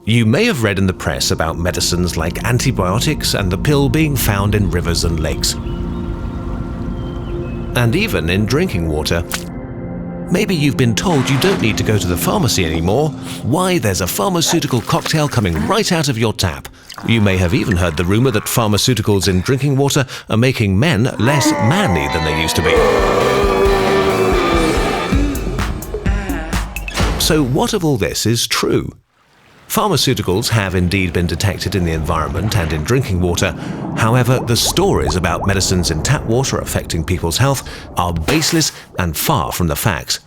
You may have read in the press about medicines like antibiotics and the pill being found in rivers and lakes. And even in drinking water. Maybe you've been told you don't need to go to the pharmacy anymore. Why, there's a pharmaceutical cocktail coming right out of your tap. You may have even heard the rumor that pharmaceuticals in drinking water are making men less manly than they used to be. So what of all this is true? Pharmaceuticals have indeed been detected in the environment and in drinking water. However, the stories about medicines in tap water affecting people's health are baseless and far from the facts.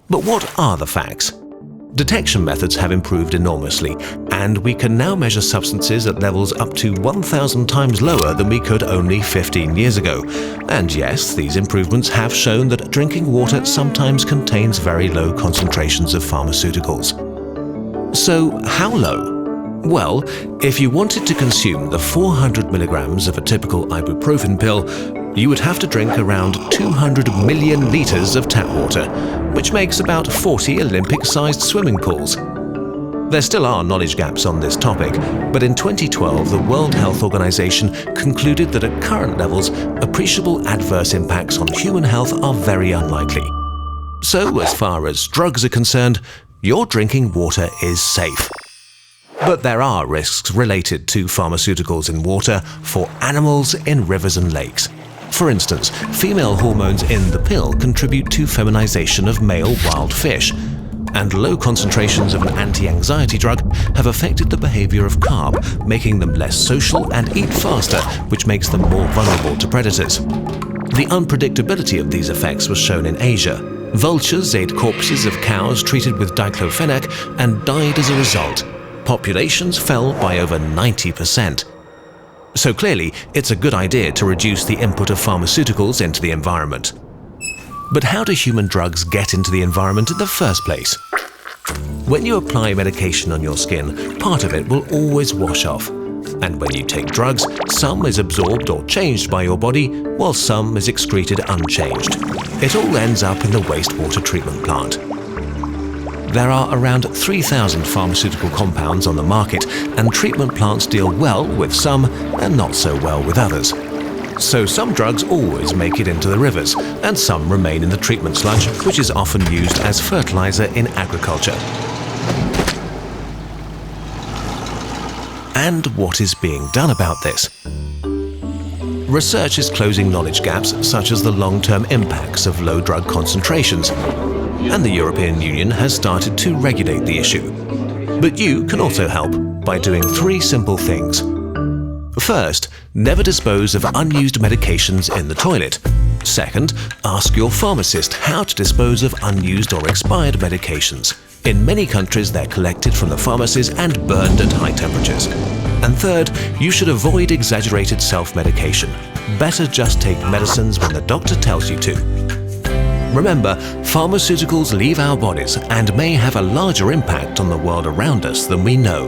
But what are the facts? Detection methods have improved enormously, and we can now measure substances at levels up to 1,000 times lower than we could only 15 years ago. And yes, these improvements have shown that drinking water sometimes contains very low concentrations of pharmaceuticals. So, how low? Well, if you wanted to consume the 400 milligrams of a typical ibuprofen pill, you would have to drink around 200 million litres of tap water, which makes about 40 Olympic-sized swimming pools. There still are knowledge gaps on this topic, but in 2012 the World Health Organization concluded that at current levels, appreciable adverse impacts on human health are very unlikely. So, as far as drugs are concerned, your drinking water is safe. But there are risks related to pharmaceuticals in water for animals in rivers and lakes. For instance, female hormones in the pill contribute to feminization of male wild fish, and low concentrations of an anti-anxiety drug have affected the behavior of carp, making them less social and eat faster, which makes them more vulnerable to predators. The unpredictability of these effects was shown in Asia. Vultures ate corpses of cows treated with diclofenac and died as a result. Populations fell by over 90%. So clearly, it's a good idea to reduce the input of pharmaceuticals into the environment. But how do human drugs get into the environment in the first place? When you apply medication on your skin, part of it will always wash off. And when you take drugs, some is absorbed or changed by your body, while some is excreted unchanged. It all ends up in the wastewater treatment plant. There are around 3,000 pharmaceutical compounds on the market, and treatment plants deal well with some and not so well with others. So some drugs always make it into the rivers, and some remain in the treatment sludge, which is often used as fertilizer in agriculture. And what is being done about this? Research is closing knowledge gaps such as the long-term impacts of low drug concentrations, and the European Union has started to regulate the issue. But you can also help by doing 3 simple things. First, never dispose of unused medications in the toilet. Second, ask your pharmacist how to dispose of unused or expired medications. In many countries, they're collected from the pharmacies and burned at high temperatures. And third, you should avoid exaggerated self-medication. Better just take medicines when the doctor tells you to. Remember, pharmaceuticals leave our bodies and may have a larger impact on the world around us than we know.